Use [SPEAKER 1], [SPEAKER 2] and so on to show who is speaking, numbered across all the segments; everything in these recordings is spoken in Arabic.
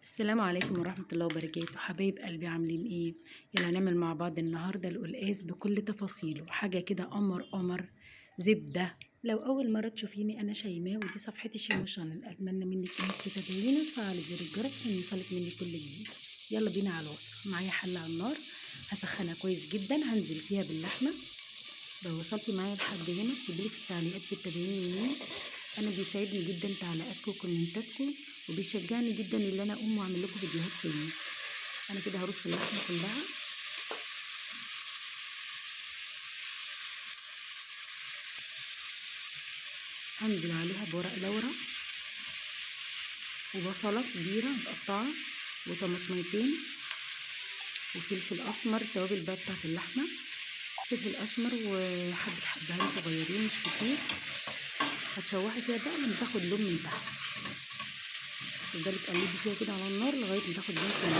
[SPEAKER 1] السلام عليكم ورحمة الله وبركاته. حبايب قلبي عاملين ايه؟ يلا نعمل مع بعض النهاردة القلقاس بكل تفاصيله، حاجة كده قمر زبدة. لو أول مرة تشوفيني أنا شيماء ودي صفحتي شيماء شانل، أتمنى منك إنك تتابعيني وتفعلي زر الجرس عشان يوصلك مني كل جديد. يلا بينا على الوصفة. معايا حلة على النار هسخنها كويس جدا، هنزل فيها باللحمة. لو وصلتي معايا لحد هنا اكتبيلي في التعليقات بتتابعيني منين. انا بيساعدني جدا تعليقاتكم وكومنتاتكم، وبيشجعني جدا ان انا اقوم واعمل لكم فيديوهات تاني. انا كده هرص اللحمه كلها، هنزل عليها بورق لورا وبصله كبيره متقطعه وطماطميتين وفلفل اسمر، التوابل بقى بتاعت اللحمه، فلفل اسمر وحبه حبهان صغيرين مش كتير. هتشوحي فيها بقى لما تاخد لون من تحت، تفضلي تقلبي فيها كده على النار لغايه ما تاخد لون من.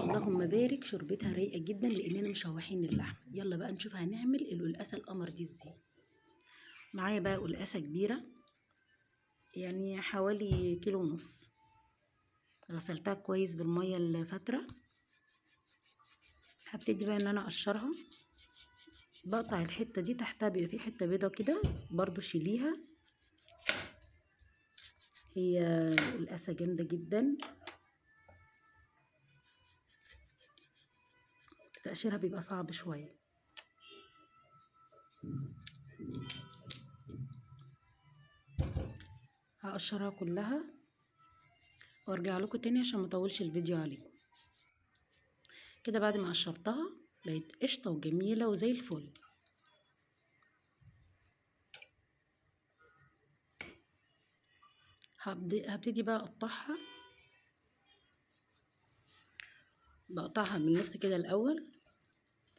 [SPEAKER 1] اللهم بارك، شربتها رايقه جدا لاننا مشوحين اللحمه. يلا بقى نشوف هنعمل القلقاسه القمر دي ازاي. معايا بقى قلقاسه كبيره يعني حوالي كيلو ونص، غسلتها كويس بالميه الفتره. هبتدي بقى ان انا اقشرها، بقطع الحته دي تحتها بيبقى في حته بيضه كده برضو شيليها. هي القلقاسه جامده جدا، تقشيرها بيبقى صعب شويه. هقشرها كلها وارجع لكم تاني عشان ما اطولش الفيديو عليكم. كده بعد ما قشرتها بقت قشطه وجميله وزي الفل. هبتدي بقى اقطعها، بقطعها من النص كده الاول.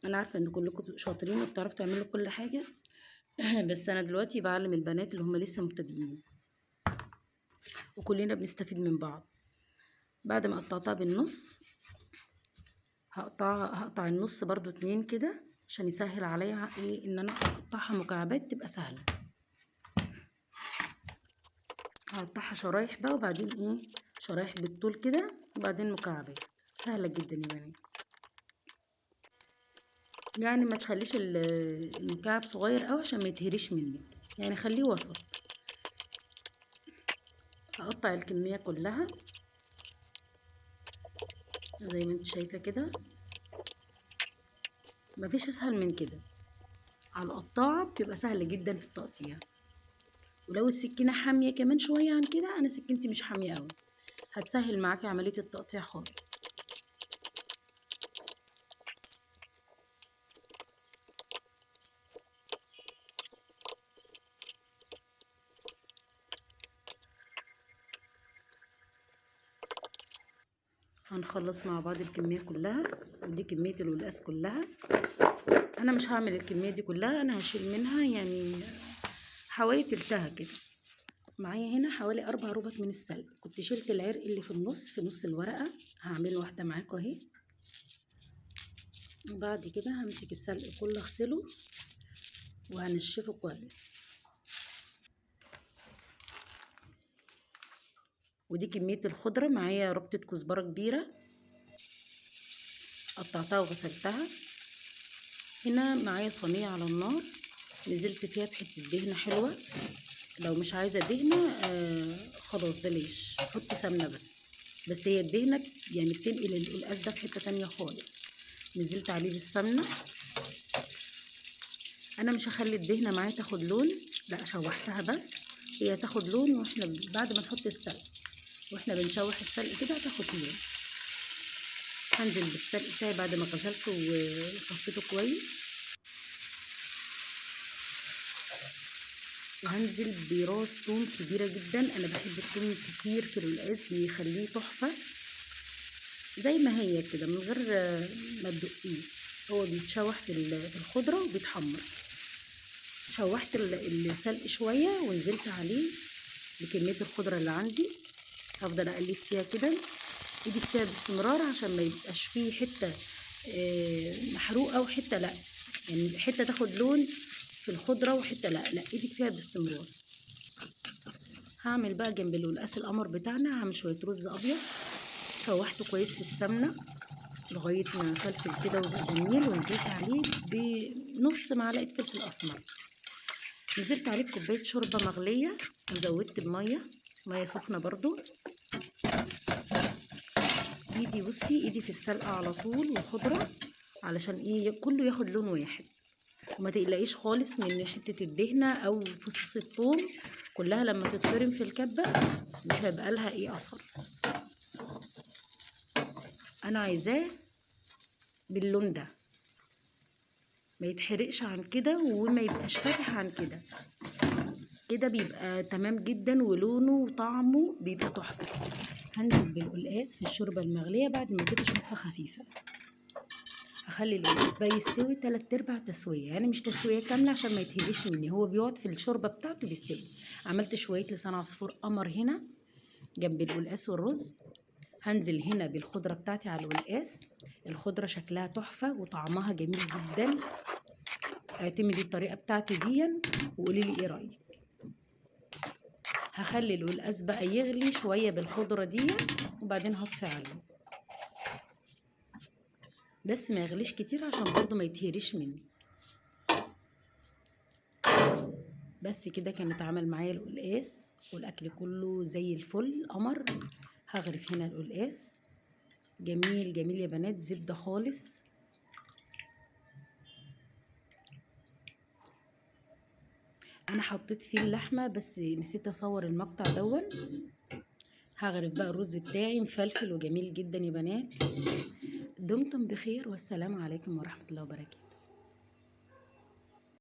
[SPEAKER 1] انا عارفه ان كلكم شاطرين وبتعرفوا تعملوا كل حاجه بس انا دلوقتي بعلم البنات اللي هم لسه مبتدئين، وكلنا بنستفيد من بعض. بعد ما قطعتها بالنص هقطع النص برضو 2 كده عشان يسهل عليا ايه ان انا اقطعها مكعبات تبقى سهله. هقطعها شرايح بقى وبعدين ايه شرايح بالطول كده وبعدين مكعبات، سهله جدا يا بنات. يعني ما تخليش المكعب صغير قوي عشان ما يتهريش منك، يعني خليه وسط. هقطع الكميه كلها زي ما انت شايفه كده، مفيش اسهل من كده. على القطاعه بتبقى سهله جدا في التقطيع، ولو السكينه حاميه كمان شويه عن كده، انا سكينتي مش حاميه قوي، هتسهل معاكي عمليه التقطيع خالص. هنخلص مع بعض الكميه كلها، ودي كميه القلقاس كلها. انا مش هعمل الكميه دي كلها، انا هشيل منها يعني حوالي تلتها كده. معايا هنا حوالي 4 ربط من السلق، كنت شلت العرق اللي في نص الورقه، هعمل واحده معاكم اهي. وبعد كده همسك السلق كله اغسله وهنشفه كويس. ودي كميه الخضره، معايا ربطه كزبره كبيره قطعتها وغسلتها. هنا معايا صينيه على النار نزلت فيها بحته دهنه حلوه، لو مش عايزه دهنه خلاص بلاش، حطي سمنه بس هي الدهنه يعني بتنقل القلقاس ده في حته تانية خالص. نزلت عليه بالسمنه، انا مش هخلي الدهنه معايا تاخد لون، لا شوحتها بس هي تاخد لون، واحنا بعد ما نحط السلق واحنا بنشوح السلق كده هتاخد لون. هنزل بالسلق بتاعي بعد ما غسلته وصفيته كويس، وهنزل براس توم كبيره جدا. انا بحب التوم كتير في القلقاس، بيخليه تحفه زي ما هي كده من غير ما تدقيه، هو بيتشوح في الخضره وبيتحمر. شوحت السلق شويه ونزلت عليه بكميه الخضره اللي عندي، هفضل اقلب فيها كده ايدي فيها باستمرار عشان ما يبقاش فيه حته محروقه وحته لا، يعني حته تاخد لون في الخضره وحته لا ايدك فيها باستمرار. هعمل بقى جنب القلقاس القمر بتاعنا، هعمل شويه رز ابيض شوحته كويس في السمنه لغايه ما فلفل كده ويبقى جميل، ونزلت عليه بنص معلقه فلفل اسمر. نزلت عليه بكوبايه شوربه مغليه، وزودت بميه سخنه برضو. ايدي في السلقه على طول والخضره، علشان ايه كله ياخد لون واحد. وما تقلقيش خالص من حته الدهنه او فصوص الثوم، كلها لما تتفرم في الكبه مش هيبقى لها ايه اثر. انا عايزاه باللون ده، ما يتحرقش عن كده وما يبقاش فاتح عن كده. كده بيبقى تمام جدا، ولونه وطعمه بيبقى تحفه. هنزل بالقلقاس في الشوربه المغليه بعد ما اديته شطفه خفيفه. هخلي القلقاس بقى يستوي 3/4 تسويه، يعني مش تسويه كامله عشان ما يتهريش مني، هو بيقعد في الشوربه بتاعته بيستوي. عملت شويه لسان عصفور قمر هنا جنب القلقاس والرز. هنزل هنا بالخضره بتاعتي على القلقاس. الخضره شكلها تحفه وطعمها جميل جدا. اعتمدي الطريقه بتاعتي دي وقولي لي ايه رايك. هخلي القلقاس بقى يغلي شويه بالخضره دي، وبعدين هطفي عليه، بس ما يغليش كتير عشان برضو ما يتهريش مني. بس كده كان اتعمل معايا القلقاس، والاكل كله زي الفل قمر. هغرف هنا القلقاس جميل جميل يا بنات، زبده خالص. انا حطيت فيه اللحمه بس نسيت اصور المقطع دون. هغرف بقى الرز بتاعي مفلفل وجميل جدا يا بنات. دمتم بخير، والسلام عليكم ورحمه الله وبركاته.